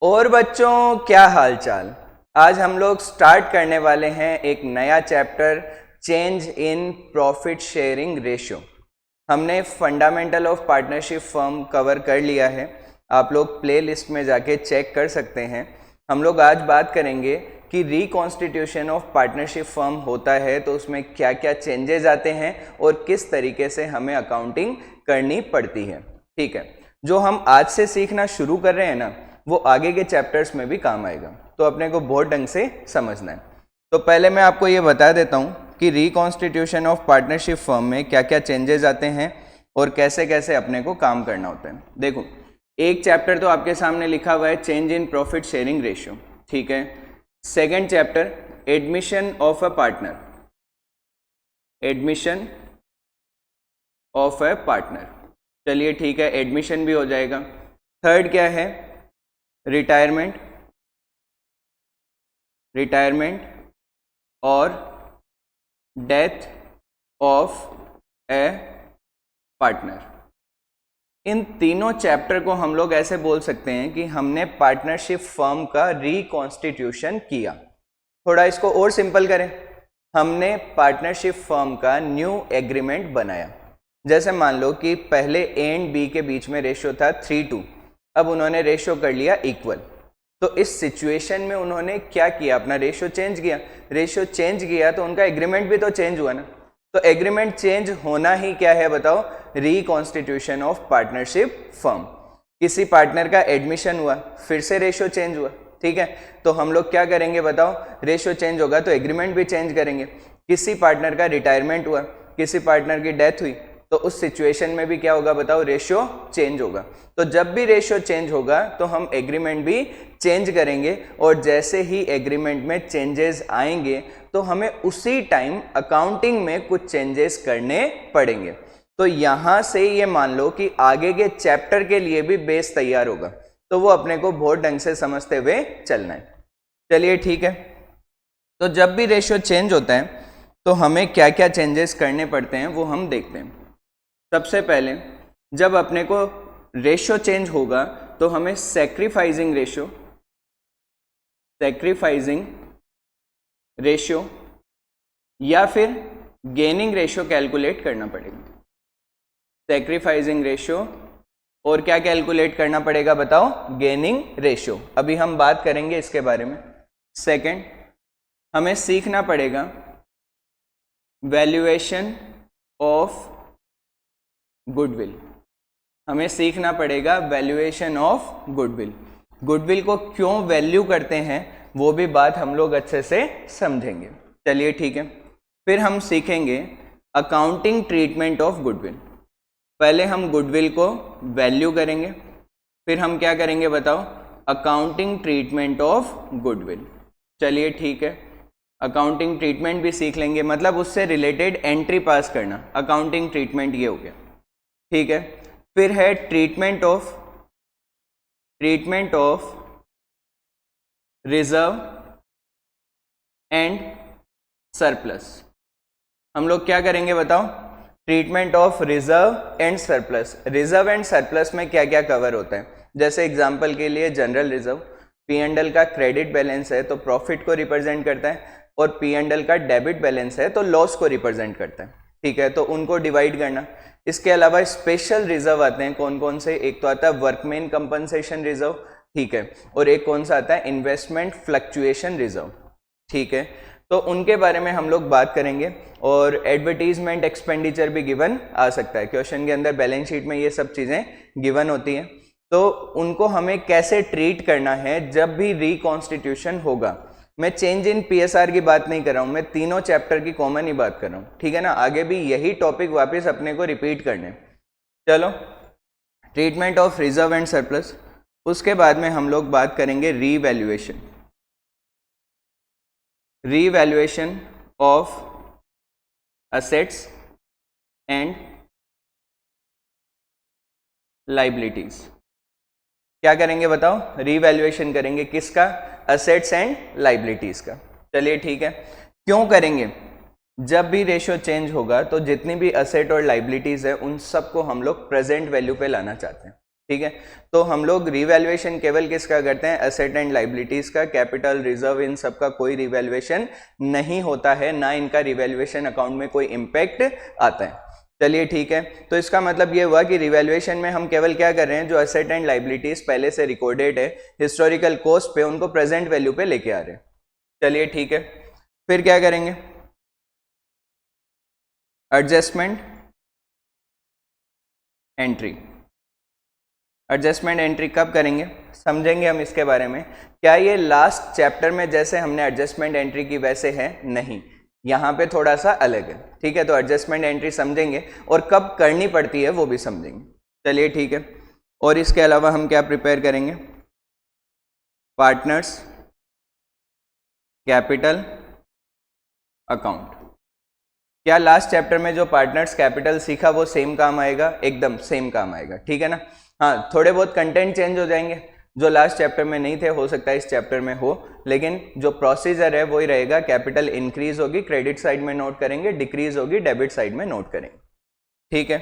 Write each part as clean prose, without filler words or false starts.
और बच्चों क्या हाल चाल। आज हम लोग स्टार्ट करने वाले हैं एक नया chapter, change in profit sharing ratio. हमने fundamental of partnership firm cover कर लिया है, आप लोग प्ले लिस्ट में जाके चेक कर सकते हैं। हम लोग आज बात करेंगे कि रिकॉन्स्टिट्यूशन ऑफ पार्टनरशिप फर्म होता है तो उसमें क्या क्या चेंजेस आते हैं और किस तरीके से हमें अकाउंटिंग करनी पड़ती है। ठीक है, जो हम आज से सीखना शुरू कर रहे हैं ना, वो आगे के चैप्टर्स में भी काम आएगा, तो अपने को बहुत ढंग से समझना है। तो पहले मैं आपको ये बता देता हूँ कि रिकॉन्स्टिट्यूशन ऑफ पार्टनरशिप फर्म में क्या क्या चेंजेस आते हैं और कैसे कैसे अपने को काम करना होता है। देखो, एक चैप्टर तो आपके सामने लिखा हुआ है change in profit sharing ratio, ठीक है। Second chapter admission of a partner, admission of a partner, चलिए ठीक है, एडमिशन भी हो जाएगा। थर्ड क्या है, रिटायरमेंट, रिटायरमेंट और डेथ ऑफ ए पार्टनर। इन तीनों चैप्टर को हम लोग ऐसे बोल सकते हैं कि हमने पार्टनरशिप फर्म का रिकॉन्स्टिट्यूशन किया। थोड़ा इसको और सिंपल करें, हमने पार्टनरशिप फर्म का न्यू एग्रीमेंट बनाया। जैसे मान लो कि पहले ए एंड बी के बीच में रेशियो था 3:2, अब उन्होंने रेशियो कर लिया इक्वल। तो इस सिचुएशन में उन्होंने क्या किया, अपना रेशियो चेंज किया। रेशियो चेंज किया तो उनका एग्रीमेंट भी तो चेंज हुआ ना। तो एग्रीमेंट चेंज होना ही क्या है बताओ, रिकॉन्स्टिट्यूशन ऑफ पार्टनरशिप फर्म। किसी पार्टनर का एडमिशन हुआ, फिर से रेशियो चेंज हुआ, ठीक है। तो हम लोग क्या करेंगे बताओ, रेशियो चेंज होगा तो एग्रीमेंट भी चेंज करेंगे। किसी पार्टनर का रिटायरमेंट हुआ, किसी पार्टनर की डेथ हुई, तो उस सिचुएशन में भी क्या होगा बताओ, रेशियो चेंज होगा। तो जब भी रेशियो चेंज होगा तो हम एग्रीमेंट भी चेंज करेंगे, और जैसे ही एग्रीमेंट में चेंजेस आएंगे तो हमें उसी टाइम अकाउंटिंग में कुछ चेंजेस करने पड़ेंगे। तो यहां से ये मान लो कि आगे के चैप्टर के लिए भी बेस तैयार होगा, तो वो अपने को बहुत ढंग से समझते हुए चलना है। चलिए ठीक है, तो जब भी रेशियो चेंज होता है तो हमें क्या क्या चेंजेस करने पड़ते हैं वो हम देखते हैं। सबसे पहले जब अपने को रेशियो चेंज होगा तो हमें सैक्रिफाइसिंग रेशियो, सैक्रिफाइसिंग रेशियो या फिर गेनिंग रेशियो कैलकुलेट करना पड़ेगा। सैक्रिफाइसिंग रेशियो और क्या कैलकुलेट करना पड़ेगा बताओ, गेनिंग रेशियो। अभी हम बात करेंगे इसके बारे में। सेकंड, हमें सीखना पड़ेगा वैल्यूएशन ऑफ गुडविल, हमें सीखना पड़ेगा वैल्यूएशन ऑफ गुडविल। गुडविल को क्यों वैल्यू करते हैं वो भी बात हम लोग अच्छे से समझेंगे। चलिए ठीक है, फिर हम सीखेंगे अकाउंटिंग ट्रीटमेंट ऑफ गुडविल। पहले हम गुडविल को वैल्यू करेंगे, फिर हम क्या करेंगे बताओ, अकाउंटिंग ट्रीटमेंट ऑफ गुडविल। चलिए ठीक है, अकाउंटिंग ट्रीटमेंट भी सीख लेंगे, मतलब उससे रिलेटेड एंट्री पास करना, अकाउंटिंग ट्रीटमेंट ये हो गया, ठीक है। फिर है treatment of reserve and surplus. हम लोग क्या करेंगे बताओ, treatment of reserve and surplus. Reserve and surplus में क्या क्या कवर होता है, जैसे एग्जांपल के लिए जनरल रिजर्व, P&L का क्रेडिट बैलेंस है तो प्रॉफिट को रिप्रेजेंट करता है, और P&L का डेबिट बैलेंस है तो लॉस को रिप्रेजेंट करता है, ठीक है। तो उनको डिवाइड करना। इसके अलावा स्पेशल रिजर्व आते हैं, कौन कौन से, एक तो आता है वर्कमैन कंपनसेशन रिजर्व, ठीक है, और एक कौन सा आता है इन्वेस्टमेंट फ्लक्चुएशन रिजर्व, ठीक है। तो उनके बारे में हम लोग बात करेंगे। और एडवर्टीजमेंट एक्सपेंडिचर भी गिवन आ सकता है, क्वेश्चन के अंदर बैलेंस शीट में ये सब चीजें गिवन होती हैं। तो उनको हमें कैसे ट्रीट करना है जब भी रिकॉन्स्टिट्यूशन होगा। मैं चेंज इन PSR की बात नहीं कर रहा हूं, मैं तीनों चैप्टर की कॉमन ही बात कर रहा हूं, ठीक है ना। आगे भी यही टॉपिक वापस अपने को रिपीट करने। चलो, treatment of reserve and surplus, उसके बाद में हम लोग बात करेंगे revaluation, revaluation of assets and liabilities. क्या करेंगे बताओ, रीवैल्यूएशन करेंगे, किसका, असेट्स एंड लाइबिलिटीज का। चलिए ठीक है, क्यों करेंगे, जब भी रेशियो चेंज होगा तो जितनी भी असेट और लाइबिलिटीज है उन सबको हम लोग प्रेजेंट वैल्यू पे लाना चाहते हैं। ठीक है। तो हम लोग रिवैल्यूएशन केवल किसका करते हैं, एसेट एंड लाइबिलिटीज का, कैपिटल रिजर्व इन सब का कोई रिवैल्यूएशन नहीं होता है, ना इनका रिवैल्यूएशन अकाउंट में कोई इम्पैक्ट आता है। चलिए ठीक है, तो इसका मतलब ये हुआ कि रिवैल्यूएशन में हम केवल क्या कर रहे हैं, जो एसेट एंड लाइबिलिटीज पहले से रिकॉर्डेड है हिस्टोरिकल कॉस्ट पे, उनको प्रेजेंट वैल्यू पे लेके आ रहे हैं। चलिए ठीक है, फिर क्या करेंगे, एडजस्टमेंट एंट्री। एडजस्टमेंट एंट्री कब करेंगे, समझेंगे हम इसके बारे में। क्या ये लास्ट चैप्टर में जैसे हमने एडजस्टमेंट एंट्री की वैसे है, नहीं, यहाँ पे थोड़ा सा अलग है। ठीक है, तो एडजस्टमेंट एंट्री समझेंगे और कब करनी पड़ती है वो भी समझेंगे। चलिए ठीक है, और इसके अलावा हम क्या प्रिपेयर करेंगे, पार्टनर्स कैपिटल अकाउंट। क्या लास्ट चैप्टर में जो पार्टनर्स कैपिटल सीखा वो सेम काम आएगा, एकदम सेम काम आएगा, ठीक है ना। हाँ, थोड़े बहुत कंटेंट चेंज हो जाएंगे, जो लास्ट चैप्टर में नहीं थे हो सकता है इस चैप्टर में हो, लेकिन जो प्रोसीजर है वही रहेगा। कैपिटल इंक्रीज होगी क्रेडिट साइड में नोट करेंगे, डिक्रीज होगी डेबिट साइड में नोट करेंगे, ठीक है।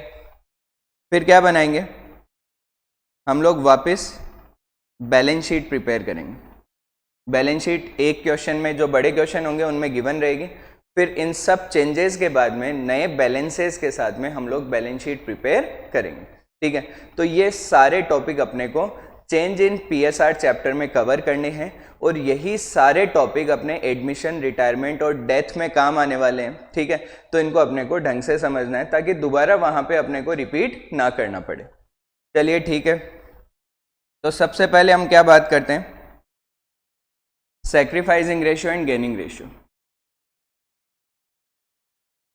फिर क्या बनाएंगे हम लोग, वापस बैलेंस शीट प्रिपेयर करेंगे। बैलेंस शीट एक क्वेश्चन में, जो बड़े क्वेश्चन होंगे उनमें गिवन रहेगी। फिर इन सब चेंजेस के बाद में नए बैलेंसेस के साथ में हम लोग बैलेंस शीट प्रिपेयर करेंगे, ठीक है। तो ये सारे टॉपिक अपने को चेंज इन पीएसआर चैप्टर में कवर करने हैं, और यही सारे टॉपिक अपने एडमिशन, रिटायरमेंट और डेथ में काम आने वाले हैं, ठीक है। तो इनको अपने को ढंग से समझना है ताकि दोबारा वहां पे अपने को रिपीट ना करना पड़े। चलिए ठीक है, तो सबसे पहले हम क्या बात करते हैं, sacrificing ratio and gaining ratio.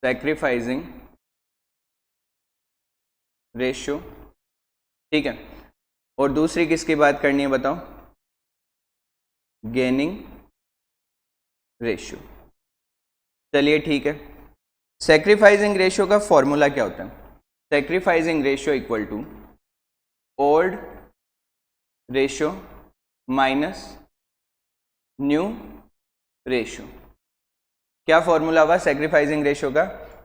Sacrificing ratio, ठीक है, और दूसरी किसकी बात करनी है बताओ, गेनिंग रेशियो। चलिए ठीक है, सैक्रिफाइसिंग रेशियो का फॉर्मूला क्या होता है, sacrificing ratio equal to old ratio minus new ratio. क्या फॉर्मूला हुआ सैक्रिफाइसिंग रेशियो का,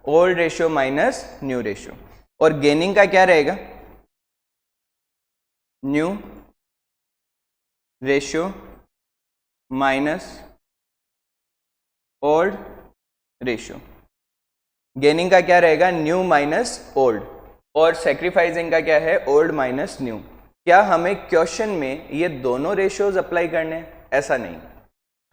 old ratio minus new ratio. और गेनिंग का क्या रहेगा, new ratio minus old ratio. Gaining का क्या रहेगा, न्यू माइनस ओल्ड, और सैक्रिफाइसिंग का क्या है, ओल्ड माइनस न्यू। क्या हमें क्वेश्चन में ये दोनों रेशियोज अप्लाई करने हैं, ऐसा नहीं,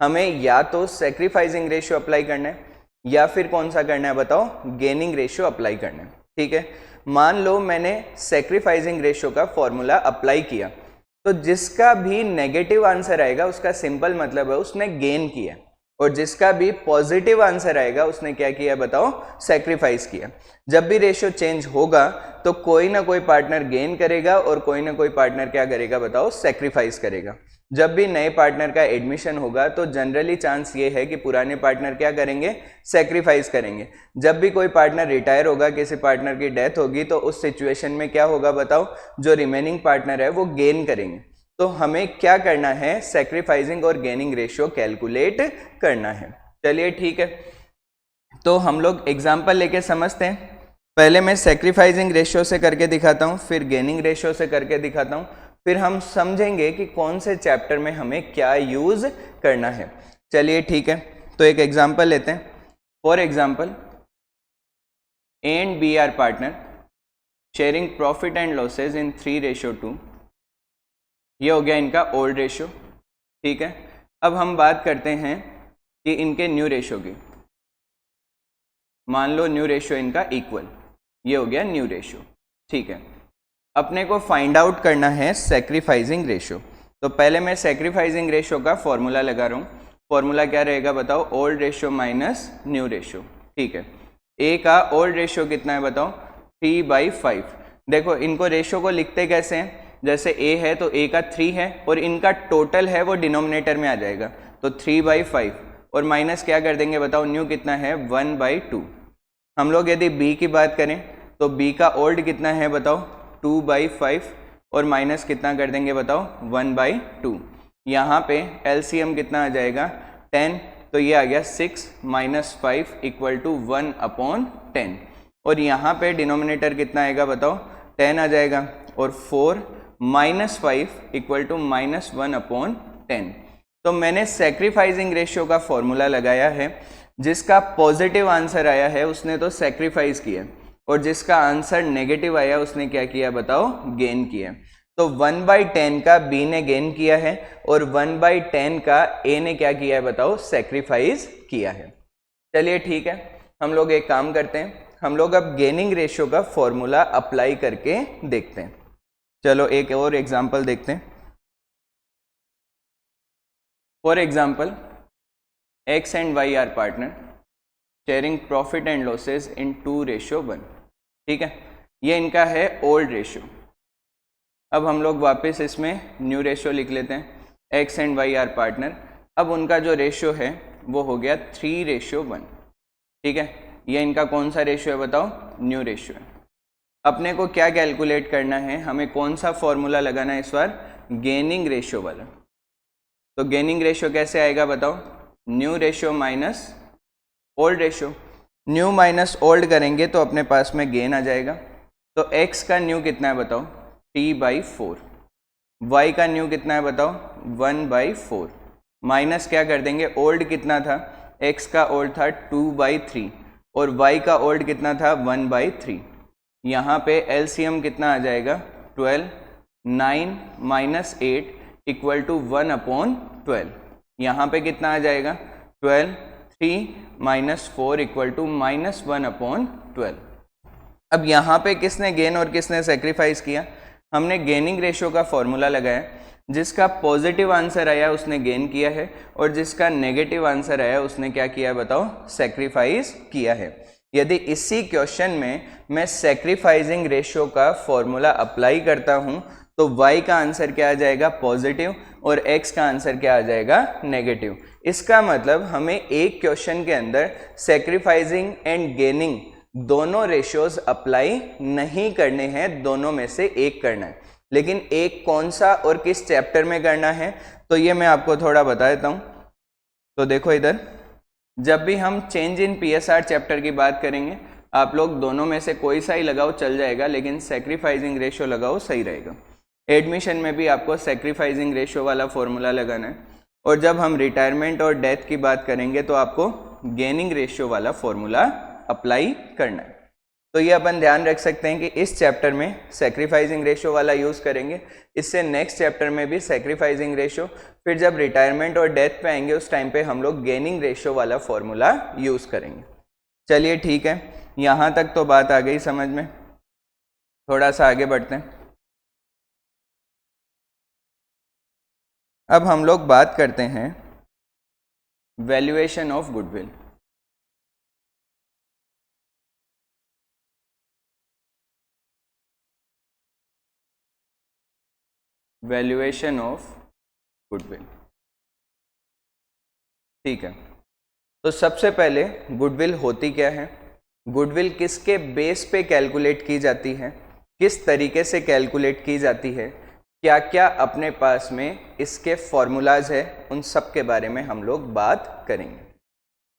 हमें या तो सैक्रिफाइसिंग रेशियो अप्लाई करना है या फिर कौन सा करना है बताओ, गेनिंग रेशियो अप्लाई करना है, ठीक है। मान लो मैंने सैक्रिफाइसिंग रेशियो का फॉर्मूला अप्लाई किया, तो जिसका भी नेगेटिव आंसर आएगा उसका सिंपल मतलब है उसने गेन किया, और जिसका भी पॉजिटिव आंसर आएगा उसने क्या किया बताओ, सैक्रिफाइस किया। जब भी रेशियो चेंज होगा तो कोई ना कोई पार्टनर गेन करेगा और कोई ना कोई पार्टनर क्या करेगा बताओ, सैक्रिफाइस करेगा। जब भी नए पार्टनर का एडमिशन होगा तो जनरली चांस ये है कि पुराने पार्टनर क्या करेंगे, सैक्रिफाइस करेंगे। जब भी कोई पार्टनर रिटायर होगा, किसी पार्टनर की डेथ होगी, तो उस सिचुएशन में क्या होगा बताओ, जो रिमेनिंग पार्टनर है वो गेन करेंगे। तो हमें क्या करना है, सैक्रिफाइसिंग और गेनिंग रेशियो कैलकुलेट करना है। चलिए ठीक है, तो हम लोग एग्जांपल लेके समझते हैं। पहले मैं सैक्रिफाइसिंग रेशियो से करके दिखाता हूँ, फिर गेनिंग रेशियो से करके दिखाता हूँ, फिर हम समझेंगे कि कौन से चैप्टर में हमें क्या यूज करना है। चलिए ठीक है, तो एक एग्जांपल लेते हैं। For example, A and B are partner sharing profit and losses in 3:2। ये हो गया इनका ओल्ड रेशियो, ठीक है। अब हम बात करते हैं कि इनके न्यू रेशियो की। मान लो न्यू रेशियो इनका इक्वल, ये हो गया न्यू रेशियो, ठीक है। अपने को फाइंड आउट करना है सैक्रिफाइसिंग रेशियो। तो पहले मैं सैक्रिफाइसिंग रेशियो का फॉर्मूला लगा रहा हूँ। फॉर्मूला क्या रहेगा बताओ, old ratio minus new ratio, ठीक है। ए का ओल्ड रेशियो कितना है बताओ, 3/5। देखो इनको रेशियो को लिखते कैसे हैं, जैसे ए है तो ए का 3 है और इनका टोटल है वो डिनोमिनेटर में आ जाएगा, तो 3/5 और माइनस क्या कर देंगे बताओ, न्यू कितना है 1/2। हम लोग यदि बी की बात करें तो बी का ओल्ड कितना है बताओ, 2/5 और माइनस कितना कर देंगे बताओ, 1/2। यहाँ पे एलसीएम कितना आ जाएगा 10, तो ये आ गया 6 - 5 = 1/10। और यहाँ पे डिनोमिनेटर कितना आएगा बताओ, 10 आ जाएगा, और 4 -5 इक्वल टू -1/10। तो मैंने सेक्रीफाइसिंग रेशियो का फॉर्मूला लगाया है, जिसका पॉजिटिव आंसर आया है उसने तो सेक्रीफाइस किया, और जिसका आंसर नेगेटिव आया उसने क्या किया बताओ, गेन किया। तो 1/10 का बी ने गेन किया है और 1/10 का ए ने क्या किया है बताओ, सेक्रीफाइस किया है। चलिए ठीक है, हम लोग एक काम करते हैं, हम लोग अब गेनिंग रेशियो का फॉर्मूला अप्लाई करके देखते हैं। चलो एक और एग्जांपल देखते हैं। For example, X and Y are partner sharing profit and losses in 2:1। ठीक है, ये इनका है ओल्ड रेशियो। अब हम लोग वापस इसमें न्यू रेशियो लिख लेते हैं। X and Y are partner, अब उनका जो रेशियो है वो हो गया 3:1। ठीक है, ये इनका कौन सा रेशियो है बताओ, न्यू रेशियो है। अपने को क्या कैलकुलेट करना है, हमें कौन सा फॉर्मूला लगाना है इस बार, गेनिंग रेशियो वाला। तो गेनिंग रेशियो कैसे आएगा बताओ, new ratio minus old ratio. New minus old करेंगे तो अपने पास में गेन आ जाएगा। तो x का न्यू कितना है बताओ, t/4। y का न्यू कितना है बताओ, 1/4। माइनस क्या कर देंगे, ओल्ड कितना था, x का ओल्ड था 2/3 और y का ओल्ड कितना था 1/3। यहाँ पे LCM कितना आ जाएगा 12, 9 - 8 इक्वल टू 1/12। यहाँ पे कितना आ जाएगा 12, 3 - 4 इक्वल टू -1/12। अब यहाँ पे किसने गेन और किसने सेक्रीफाइस किया, हमने गेनिंग रेशियो का फॉर्मूला लगाया, जिसका पॉजिटिव आंसर आया उसने गेन किया है और जिसका नेगेटिव आंसर आया उसने क्या किया है बताओ, सेक्रीफाइस किया है। यदि इसी क्वेश्चन में मैं सेक्रीफाइसिंग रेशियो का फॉर्मूला अप्लाई करता हूं तो y का आंसर क्या आ जाएगा, पॉजिटिव, और x का आंसर क्या आ जाएगा, नेगेटिव। इसका मतलब हमें एक क्वेश्चन के अंदर सेक्रीफाइसिंग एंड गेनिंग दोनों रेशियोज अप्लाई नहीं करने हैं, दोनों में से एक करना है। लेकिन एक कौन सा और किस चैप्टर में करना है तो ये मैं आपको थोड़ा बता देता हूं। तो देखो इधर, जब भी हम चेंज इन PSR चैप्टर की बात करेंगे, आप लोग दोनों में से कोई सा ही लगाओ चल जाएगा, लेकिन सेक्रीफाइसिंग रेशियो लगाओ सही रहेगा। एडमिशन में भी आपको सेक्रीफाइसिंग रेशियो वाला फॉर्मूला लगाना है, और जब हम रिटायरमेंट और डेथ की बात करेंगे तो आपको गेनिंग रेशियो वाला फॉर्मूला अप्लाई करना है। तो ये अपन ध्यान रख सकते हैं कि इस चैप्टर में सेक्रीफाइसिंग रेशियो वाला यूज़ करेंगे, इससे नेक्स्ट चैप्टर में भी सेक्रीफाइसिंग रेशियो, फिर जब रिटायरमेंट और डेथ पे आएंगे उस टाइम पे हम लोग गेनिंग रेशियो वाला फॉर्मूला यूज़ करेंगे। चलिए ठीक है, यहाँ तक तो बात आ गई समझ में। थोड़ा सा आगे बढ़ते हैं। अब हम लोग बात करते हैं valuation of goodwill. Valuation of goodwill, ठीक है। तो सबसे पहले गुडविल होती क्या है, गुडविल किसके बेस पे कैलकुलेट की जाती है, किस तरीके से कैलकुलेट की जाती है, क्या क्या अपने पास में इसके फॉर्मूलाज है, उन सब के बारे में हम लोग बात करेंगे।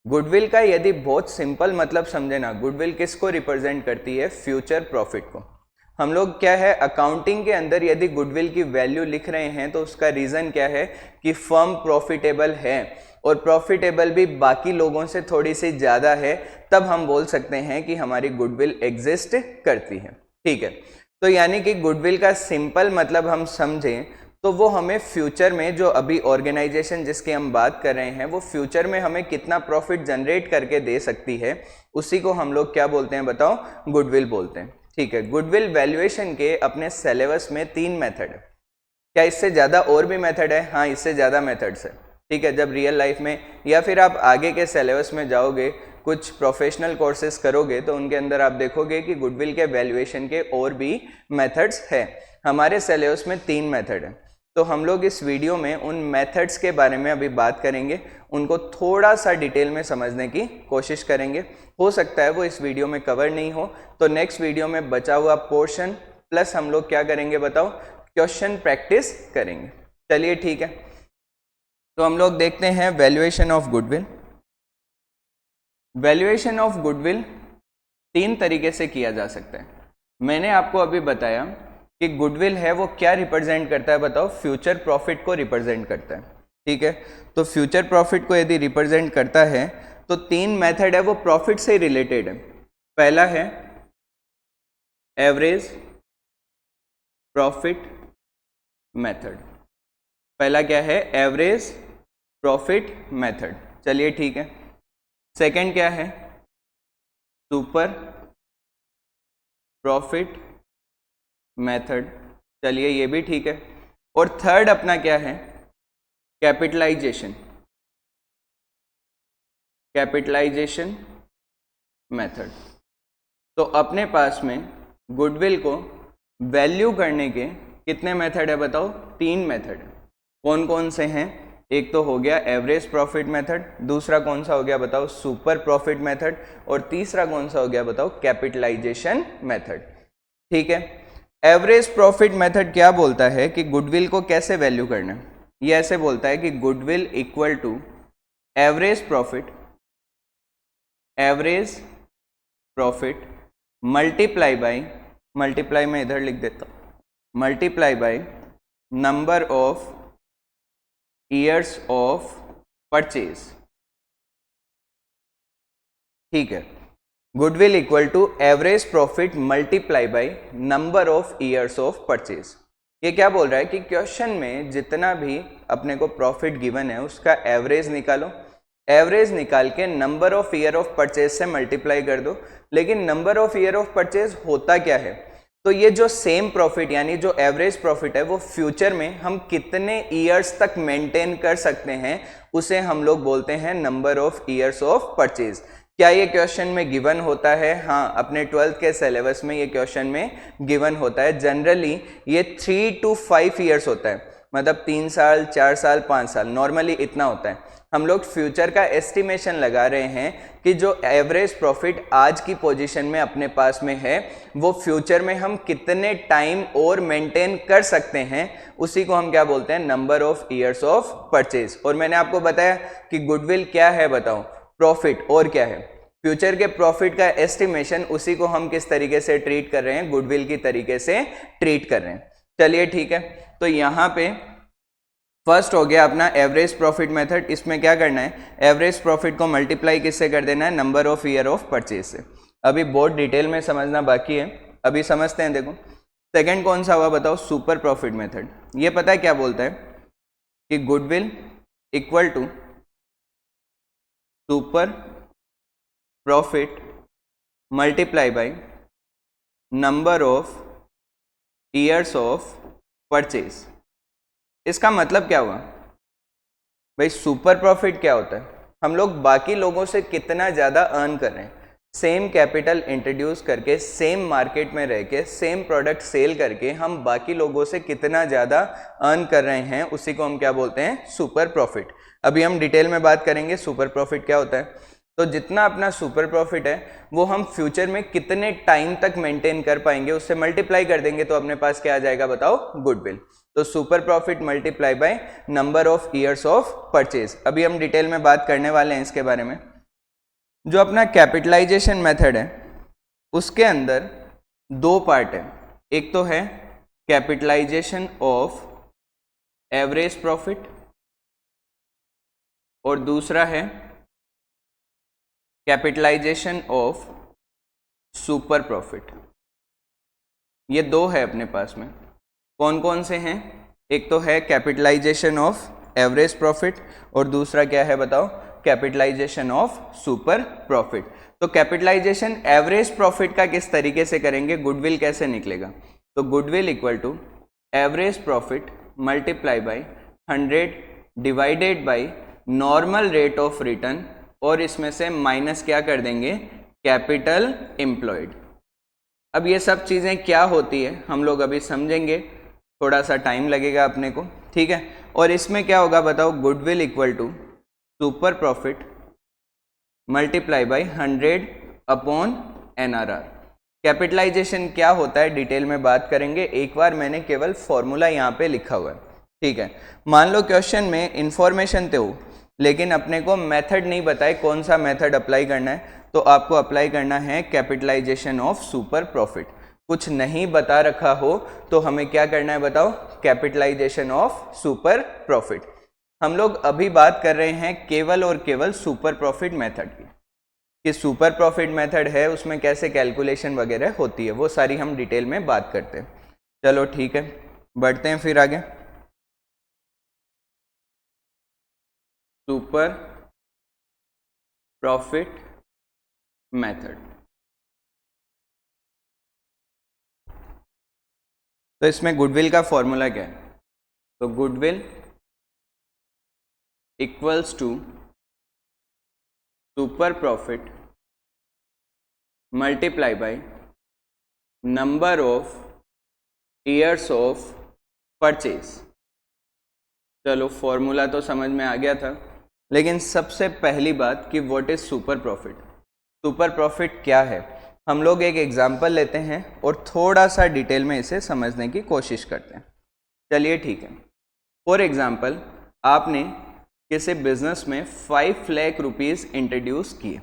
गुडविल का यदि बहुत सिंपल मतलब समझे ना, गुडविल किसको रिप्रेजेंट करती है, फ्यूचर प्रॉफिट को। हम लोग क्या है, अकाउंटिंग के अंदर यदि गुडविल की वैल्यू लिख रहे हैं तो उसका रीजन क्या है कि फर्म प्रॉफिटेबल है, और प्रॉफिटेबल भी बाकी लोगों से थोड़ी सी ज्यादा है, तब हम बोल सकते हैं कि हमारी गुडविल एग्जिस्ट करती है। ठीक है, तो यानी कि गुडविल का सिंपल मतलब हम समझें तो वो हमें फ्यूचर में, जो अभी ऑर्गेनाइजेशन जिसकी हम बात कर रहे हैं, वो फ्यूचर में हमें कितना प्रॉफिट जनरेट करके दे सकती है, उसी को हम लोग क्या बोलते हैं बताओ, गुडविल बोलते हैं। ठीक है, गुडविल वैल्यूएशन के अपने सिलेबस में 3 मेथड है। क्या इससे ज़्यादा और भी मेथड है? हाँ, इससे ज़्यादा मेथड्स है। ठीक है, जब रियल लाइफ में या फिर आप आगे के सिलेबस में जाओगे, कुछ प्रोफेशनल कोर्सेज करोगे, तो उनके अंदर आप देखोगे कि गुडविल के वैल्यूएशन के और भी मेथड्स हैं। हमारे सिलेबस में 3 मेथड है, तो हम लोग इस वीडियो में उन मेथड्स के बारे में अभी बात करेंगे, उनको थोड़ा सा डिटेल में समझने की कोशिश करेंगे। हो सकता है वो इस वीडियो में कवर नहीं हो, तो नेक्स्ट वीडियो में बचा हुआ पोर्शन प्लस हम लोग क्या करेंगे बताओ, क्वेश्चन प्रैक्टिस करेंगे। चलिए ठीक है, तो हम लोग देखते हैं valuation of goodwill. Valuation of goodwill 3 तरीके से किया जा सकता है। मैंने आपको अभी बताया कि गुडविल है वो क्या रिप्रेजेंट करता है बताओ, फ्यूचर प्रॉफिट को रिप्रेजेंट करता है। ठीक है, तो फ्यूचर प्रॉफिट को यदि रिप्रेजेंट करता है तो 3 मेथड है वो प्रॉफिट से रिलेटेड है। पहला है एवरेज प्रॉफिट मेथड। पहला क्या है, एवरेज प्रॉफिट मेथड, चलिए ठीक है। सेकंड क्या है, सुपर प्रॉफिट मेथड, चलिए ये भी ठीक है। और थर्ड अपना क्या है, कैपिटलाइजेशन मेथड। तो अपने पास में गुडविल को वैल्यू करने के कितने मेथड है बताओ, 3 मेथड। कौन कौन से हैं, एक तो हो गया एवरेज प्रॉफिट मेथड, दूसरा कौन सा हो गया बताओ, सुपर प्रॉफिट मेथड, और तीसरा कौन सा हो गया बताओ, कैपिटलाइजेशन मेथड। ठीक है, एवरेज प्रॉफिट मेथड क्या बोलता है कि गुडविल को कैसे वैल्यू करना है, ये ऐसे बोलता है कि goodwill equal to average profit multiply में इधर लिख देता हूं, multiply by number of years of purchase. ठीक है, goodwill equal to average profit multiply by number of years of purchase. ये क्या बोल रहा है कि क्वेश्चन में जितना भी अपने को प्रॉफिट गिवन है उसका एवरेज निकालो, एवरेज निकाल के number of year of purchase से मल्टीप्लाई कर दो। लेकिन number of year of purchase होता क्या है, तो ये जो सेम प्रॉफिट यानी जो एवरेज प्रॉफिट है वो फ्यूचर में हम कितने ईयर्स तक मेंटेन कर सकते हैं उसे हम लोग बोलते हैं number of years of purchase. क्या ये क्वेश्चन में गिवन होता है? हाँ, अपने 12th के सिलेबस में ये क्वेश्चन में गिवन होता है। जनरली ये 3 to 5 ईयर्स होता है, मतलब 3 साल 4 साल 5 साल, नॉर्मली इतना होता है। हम लोग फ्यूचर का एस्टिमेशन लगा रहे हैं कि जो एवरेज प्रॉफिट आज की पोजीशन में अपने पास में है वो फ्यूचर में हम कितने टाइम और मेंटेन कर सकते हैं, उसी को हम क्या बोलते हैं, number of years of purchase. और मैंने आपको बताया कि गुडविल क्या है बताओ, प्रॉफिट, और क्या है फ्यूचर के प्रॉफिट का एस्टिमेशन, उसी को हम किस तरीके से ट्रीट कर रहे हैं, गुडविल की तरीके से ट्रीट कर रहे हैं। चलिए ठीक है, तो यहाँ पे फर्स्ट हो गया अपना एवरेज प्रॉफिट मेथड। इसमें क्या करना है, एवरेज प्रॉफिट को मल्टीप्लाई किससे कर देना है, number of year of purchase से। अभी बहुत डिटेल में समझना बाकी है, अभी समझते हैं। देखो सेकंड कौन सा हुआ बताओ, सुपर प्रॉफिट मेथड। ये पता है क्या बोलता है कि goodwill equal to super profit multiply by number of years of purchase. इसका मतलब क्या हुआ भाई, सुपर प्रॉफिट क्या होता है, हम लोग बाकी लोगों से कितना ज़्यादा अर्न कर रहे हैं, सेम कैपिटल इंट्रोड्यूस करके, सेम मार्केट में रह के, सेम प्रोडक्ट सेल करके हम बाकी लोगों से कितना ज़्यादा अर्न कर रहे हैं, उसी को हम क्या बोलते हैं, सुपर प्रॉफिट। अभी हम डिटेल में बात करेंगे सुपर प्रॉफिट क्या होता है। तो जितना अपना सुपर प्रॉफिट है वो हम फ्यूचर में कितने टाइम तक मेंटेन कर पाएंगे उससे मल्टीप्लाई कर देंगे, तो अपने पास क्या आ जाएगा बताओ, गुडविल। तो super profit multiply by number of years of purchase. अभी हम डिटेल में बात करने वाले हैं इसके बारे में। जो अपना कैपिटलाइजेशन मेथड है उसके अंदर 2 पार्ट है, एक तो है कैपिटलाइजेशन ऑफ एवरेज प्रॉफिट और दूसरा है कैपिटलाइजेशन ऑफ सुपर प्रॉफिट। ये 2 है अपने पास में। कौन कौन से हैं, एक तो है कैपिटलाइजेशन ऑफ एवरेज प्रॉफिट और दूसरा क्या है बताओ, कैपिटलाइजेशन ऑफ सुपर प्रॉफिट। तो कैपिटलाइजेशन एवरेज प्रॉफिट का किस तरीके से करेंगे, गुडविल कैसे निकलेगा, तो goodwill equal to average profit multiply by 100 divided by normal rate of return, और इसमें से माइनस क्या कर देंगे, कैपिटल एम्प्लॉयड। अब ये सब चीज़ें क्या होती है हम लोग अभी समझेंगे, थोड़ा सा टाइम लगेगा अपने को, ठीक है। और इसमें क्या होगा बताओ, goodwill equal to super profit multiply by 100 upon NRR। Capitalisation क्या होता है डिटेल में बात करेंगे, एक बार मैंने केवल फॉर्मूला यहाँ पे लिखा हुआ है, ठीक है। मान लो क्वेश्चन में इंफॉर्मेशन तो हो लेकिन अपने को मेथड नहीं बताए कौन सा मेथड अप्लाई करना है, तो आपको अप्लाई करना है कैपिटलाइजेशन ऑफ सुपर प्रॉफिट। कुछ नहीं बता रखा हो तो हमें क्या करना है बताओ, कैपिटलाइजेशन ऑफ सुपर प्रॉफिट। हम लोग अभी बात कर रहे हैं केवल और केवल सुपर प्रॉफिट मेथड की, कि सुपर प्रॉफिट मेथड है उसमें कैसे कैलकुलेशन वगैरह होती है, वो सारी हम डिटेल में बात करते हैं। चलो ठीक है, बढ़ते हैं फिर आगे। सुपर प्रॉफिट मेथड, तो इसमें गुडविल का फॉर्मूला क्या है? तो goodwill equals to super profit multiply by number of years of purchase. चलो फॉर्मूला तो समझ में आ गया था, लेकिन सबसे पहली बात कि what is super profit. Super profit क्या है, हम लोग एक एग्जांपल लेते हैं और थोड़ा सा डिटेल में इसे समझने की कोशिश करते हैं। चलिए ठीक है, फॉर एग्जांपल आपने किसी बिजनेस में 5 लाख रुपीज़ इंट्रोड्यूस किए।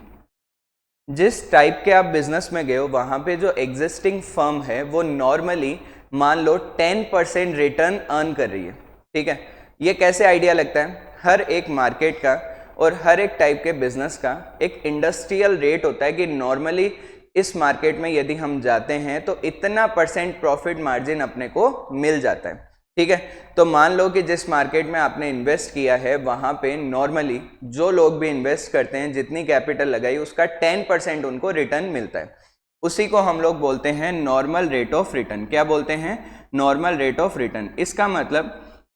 जिस टाइप के आप बिजनेस में गए हो वहाँ पे जो एग्जिस्टिंग फर्म है वो नॉर्मली मान लो 10% रिटर्न अर्न कर रही है, ठीक है। ये कैसे आइडिया लगता है, हर एक मार्केट का और हर एक टाइप के बिजनेस का एक इंडस्ट्रियल रेट होता है कि नॉर्मली इस मार्केट में यदि हम जाते हैं तो इतना % प्रॉफिट मार्जिन अपने को मिल जाता है, ठीक है। तो मान लो कि जिस मार्केट में आपने इन्वेस्ट किया है वहाँ पे नॉर्मली जो लोग भी इन्वेस्ट करते हैं जितनी कैपिटल लगाई उसका 10% उनको रिटर्न मिलता है। उसी को हम लोग बोलते हैं नॉर्मल रेट ऑफ रिटर्न। क्या बोलते हैं? Normal rate of return. इसका मतलब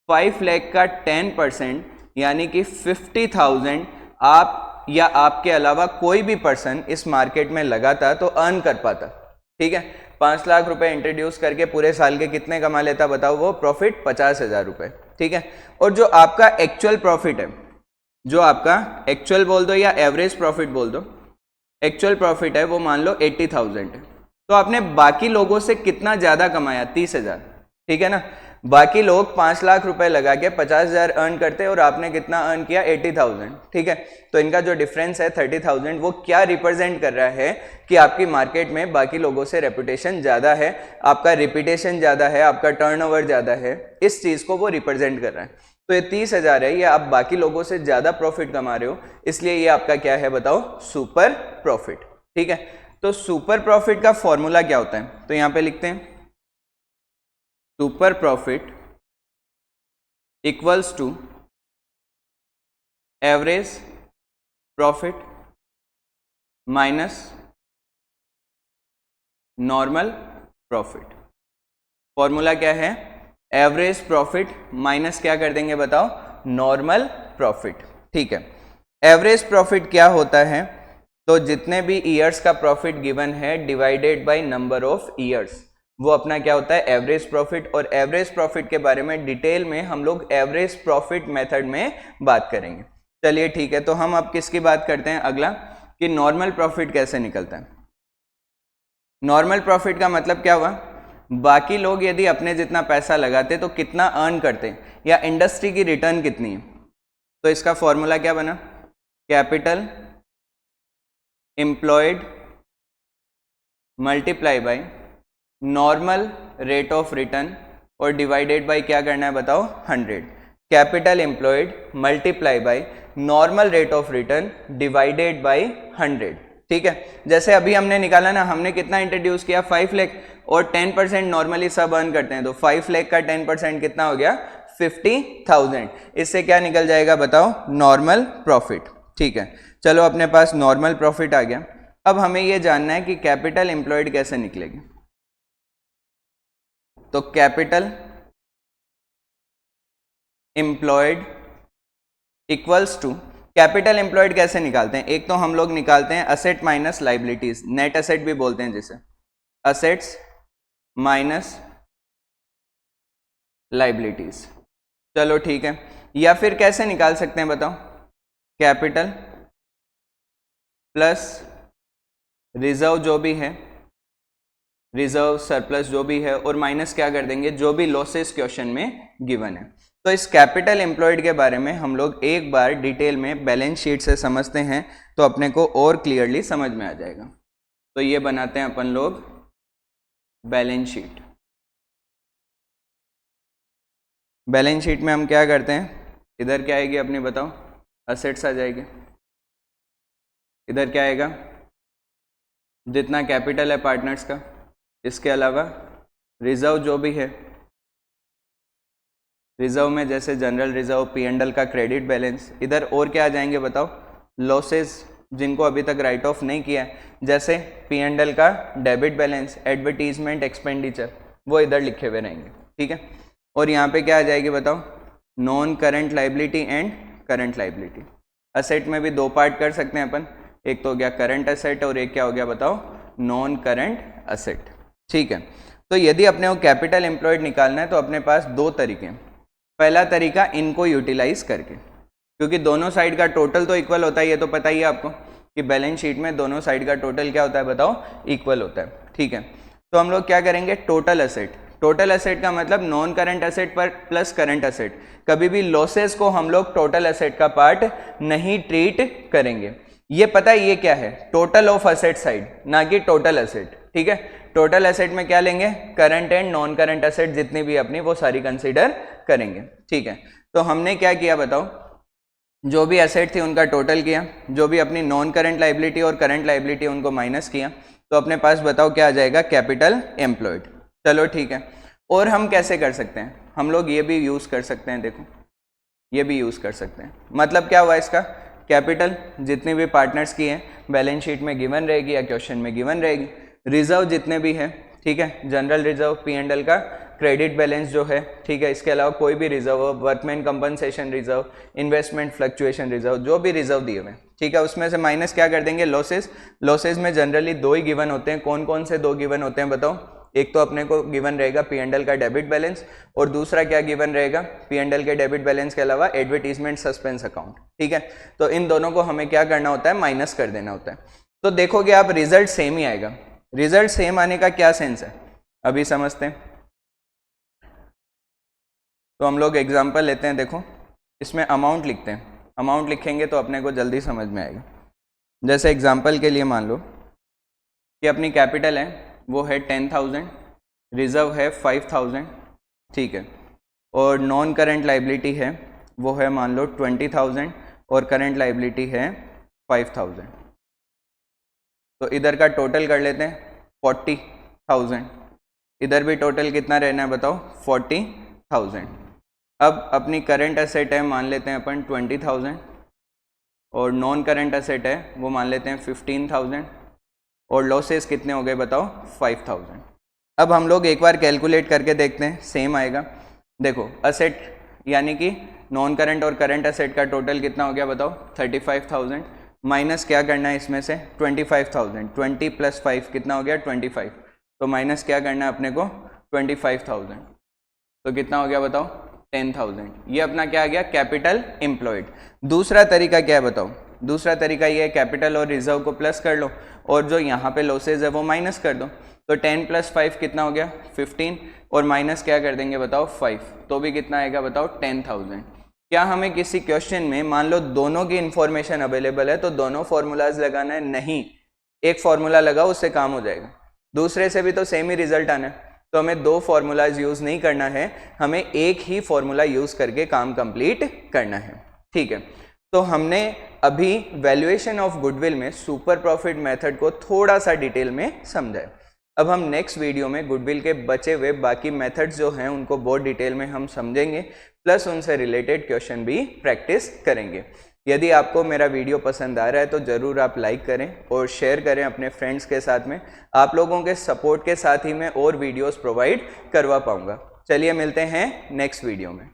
5 लाख का 10% यानी कि 50,000 आप या आपके अलावा कोई भी पर्सन इस मार्केट में लगाता तो अर्न कर पाता, ठीक है। 5 लाख रुपए इंट्रोड्यूस करके पूरे साल के कितने कमा लेता बताओ? वो प्रॉफिट 50,000 रुपए, ठीक है। और जो आपका एक्चुअल प्रॉफिट है, जो आपका एक्चुअल बोल दो या एवरेज प्रॉफिट बोल दो, एक्चुअल प्रॉफिट है वो मान लो 80,000 है, तो आपने बाकी लोगों से कितना ज्यादा कमाया? 30,000, ठीक है ना। बाकी लोग 5 लाख रुपए लगा के 50,000 अर्न करते और आपने कितना अर्न किया? 80,000, ठीक है। तो इनका जो डिफरेंस है 30,000 वो क्या रिप्रेजेंट कर रहा है कि आपकी मार्केट में बाकी लोगों से रेपुटेशन ज्यादा है, आपका रिपीटेशन ज्यादा है, आपका टर्नओवर ज्यादा है, इस चीज को वो रिप्रेजेंट कर रहा है। तो ये 30,000 है, ये आप बाकी लोगों से ज्यादा प्रॉफिट कमा रहे हो, इसलिए ये आपका क्या है बताओ? सुपर प्रॉफिट, ठीक है। तो सुपर प्रॉफिट का फॉर्मूला क्या होता है? तो यहां पे लिखते हैं super profit equals to average profit minus normal profit. Formula क्या है? एवरेज प्रॉफिट माइनस क्या कर देंगे बताओ? नॉर्मल प्रॉफिट, ठीक है। एवरेज प्रॉफिट क्या होता है? तो जितने भी ईयर्स का प्रॉफिट गिवन है divided by number of years, वो अपना क्या होता है? Average profit. और एवरेज प्रॉफिट के बारे में डिटेल में हम लोग एवरेज प्रॉफिट मेथड में बात करेंगे। चलिए ठीक है, तो हम अब किसकी बात करते हैं अगला, कि नॉर्मल प्रॉफिट कैसे निकलता है। नॉर्मल प्रॉफिट का मतलब क्या हुआ? बाकी लोग यदि अपने जितना पैसा लगाते तो कितना अर्न करते, या इंडस्ट्री की रिटर्न कितनी है। तो इसका फॉर्मूला क्या बना? Capital employed multiply by normal rate of return और डिवाइडेड बाय क्या करना है बताओ? 100। Capital employed multiply by normal rate of return divided by 100, ठीक है। जैसे अभी हमने निकाला ना, हमने कितना इंट्रोड्यूस किया? 5 लाख, और 10% नॉर्मली सब अर्न करते हैं, तो 5 लाख का 10% कितना हो गया? 50,000। इससे क्या निकल जाएगा बताओ? नॉर्मल प्रॉफिट, ठीक है। चलो अपने पास नॉर्मल प्रॉफिट आ गया। अब हमें यह जानना है कि कैपिटल एम्प्लॉयड कैसे निकलेगी। तो capital employed equals to, capital employed कैसे निकालते हैं? एक तो हम लोग निकालते हैं asset minus liabilities, net asset भी बोलते हैं जिसे, असेट्स माइनस लाइबिलिटीज। चलो ठीक है। या फिर कैसे निकाल सकते हैं बताओ? कैपिटल प्लस रिजर्व जो भी है, रिजर्व सरप्लस जो भी है, और माइनस क्या कर देंगे? जो भी लॉसेस क्वेश्चन में गिवन है। तो इस कैपिटल एम्प्लॉयड के बारे में हम लोग एक बार डिटेल में बैलेंस शीट से समझते हैं तो अपने को और क्लियरली समझ में आ जाएगा। तो ये बनाते हैं अपन लोग बैलेंस शीट। बैलेंस शीट में हम क्या करते हैं, इधर क्या आएगी अपनी बताओ, असेट्स आ जाएगी। इधर क्या आएगा, जितना कैपिटल है पार्टनर्स का, इसके अलावा रिजर्व जो भी है, रिजर्व में जैसे जनरल रिजर्व, P&L का क्रेडिट बैलेंस। इधर और क्या आ जाएंगे बताओ, लॉसेस जिनको अभी तक राइट ऑफ नहीं किया है, जैसे P&L का डेबिट बैलेंस, एडवर्टीजमेंट एक्सपेंडिचर, वो इधर लिखे हुए रहेंगे, ठीक है। और यहाँ पे क्या आ जाएगी बताओ, non current liability and current liability. Asset में भी दो पार्ट कर सकते हैं अपन, एक तो हो गया करंट असेट और एक क्या हो गया बताओ, नॉन करंट असेट, ठीक है। तो यदि अपने को कैपिटल एम्प्लॉयड निकालना है तो अपने पास दो तरीके हैं। पहला तरीका इनको यूटिलाइज करके, क्योंकि दोनों साइड का टोटल तो इक्वल होता है, ये तो पता ही है आपको कि बैलेंस शीट में दोनों साइड का टोटल क्या होता है बताओ, इक्वल होता है, ठीक है। तो हम लोग क्या करेंगे, टोटल असेट। टोटल असेट का मतलब नॉन करंट असेट पर प्लस करंट असेट। कभी भी लॉसेस को हम लोग टोटल असेट का पार्ट नहीं ट्रीट करेंगे। ये पता है ये क्या है, टोटल ऑफ असेट साइड, ना कि टोटल असेट, ठीक है। टोटल असेट में क्या लेंगे, current and non current asset जितनी भी अपनी, वो सारी कंसीडर करेंगे, ठीक है। तो हमने क्या किया बताओ, जो भी एसेट थी उनका टोटल किया, जो भी अपनी नॉन करंट लाइबिलिटी और करंट लाइबिलिटी उनको माइनस किया, तो अपने पास बताओ क्या आ जाएगा, कैपिटल एम्प्लॉयड। चलो ठीक है। और हम कैसे कर सकते हैं, हम लोग ये भी यूज कर सकते हैं, देखो ये भी यूज कर सकते हैं। मतलब क्या हुआ इसका, कैपिटल जितने भी पार्टनर्स की है बैलेंस शीट में गिवन रहेगी या क्वेश्चन में गिवन रहेगी। रिजर्व जितने भी है, ठीक है, जनरल रिजर्व, P&L का क्रेडिट बैलेंस जो है, ठीक है, इसके अलावा कोई भी reserve, workman compensation reserve, investment fluctuation reserve, जो भी रिजर्व दिए हुए, ठीक है, उसमें से माइनस क्या कर देंगे, लॉसेस। लॉसेस में जनरली दो ही गिवन होते हैं, कौन कौन से दो गिवन होते हैं बताओ। एक तो अपने को गिवन रहेगा P&L का डेबिट बैलेंस, और दूसरा क्या गिवन रहेगा, P&L के डेबिट बैलेंस के अलावा एडवर्टीजमेंट सस्पेंस अकाउंट, ठीक है। तो इन दोनों को हमें क्या करना होता है, माइनस कर देना होता है। तो देखोगे आप रिजल्ट सेम ही आएगा। रिजल्ट सेम आने का क्या सेंस है, अभी समझते हैं। तो हम लोग एग्जांपल लेते हैं, देखो इसमें अमाउंट लिखते हैं, अमाउंट लिखेंगे तो अपने को जल्दी समझ में आएगा। जैसे एग्जांपल के लिए मान लो कि अपनी कैपिटल है वो है 10,000, रिजर्व है 5,000, ठीक है, और नॉन करंट लाइबिलिटी है वो है मान लो 20,000 और करंट लाइबिलिटी है 5,000। तो इधर का टोटल कर लेते हैं 40,000, इधर भी टोटल कितना रहना है बताओ, 40,000। अब अपनी करंट असेट है मान लेते हैं अपन 20,000, और नॉन करंट असेट है वो मान लेते हैं 15,000, और लॉसेस कितने हो गए बताओ, 5,000। अब हम लोग एक बार कैलकुलेट करके देखते हैं, सेम आएगा। देखो असेट यानी कि नॉन करंट और करंट असेट का टोटल कितना हो गया बताओ, 35,000, माइनस क्या करना है इसमें से 25,000, 20 + 5 कितना हो गया 25, तो माइनस क्या करना है अपने को 25,000, तो कितना हो गया बताओ 10,000। ये अपना क्या आ गया, कैपिटल एम्प्लॉयड। दूसरा तरीका क्या है बताओ, दूसरा तरीका ये है कैपिटल और रिजर्व को प्लस कर लो और जो यहाँ पे लॉसेज है वो माइनस कर दो। तो 10 + 5 कितना हो गया 15, और माइनस क्या कर देंगे बताओ 5, तो भी कितना आएगा बताओ 10,000। क्या हमें किसी क्वेश्चन में मान लो दोनों की इंफॉर्मेशन अवेलेबल है तो दोनों फॉर्मूलाज लगाना है, नहीं, एक फॉर्मूला लगाओ उससे काम हो जाएगा। दूसरे से भी तो सेम ही रिजल्ट आना है, तो हमें दो फॉर्मूलाज यूज नहीं करना है, हमें एक ही फॉर्मूला यूज करके काम कंप्लीट करना है, ठीक है। तो हमने अभी वैल्यूएशन ऑफ गुडविल में सुपर प्रॉफिट मेथड को थोड़ा सा डिटेल में समझा है। अब हम नेक्स्ट वीडियो में गुडविल के बचे हुए बाकी मेथड्स जो हैं उनको बहुत डिटेल में हम समझेंगे, प्लस उनसे रिलेटेड क्वेश्चन भी प्रैक्टिस करेंगे। यदि आपको मेरा वीडियो पसंद आ रहा है तो ज़रूर आप लाइक करें और शेयर करें अपने फ्रेंड्स के साथ में। आप लोगों के सपोर्ट के साथ ही मैं और वीडियोस प्रोवाइड करवा पाऊंगा। चलिए मिलते हैं नेक्स्ट वीडियो में।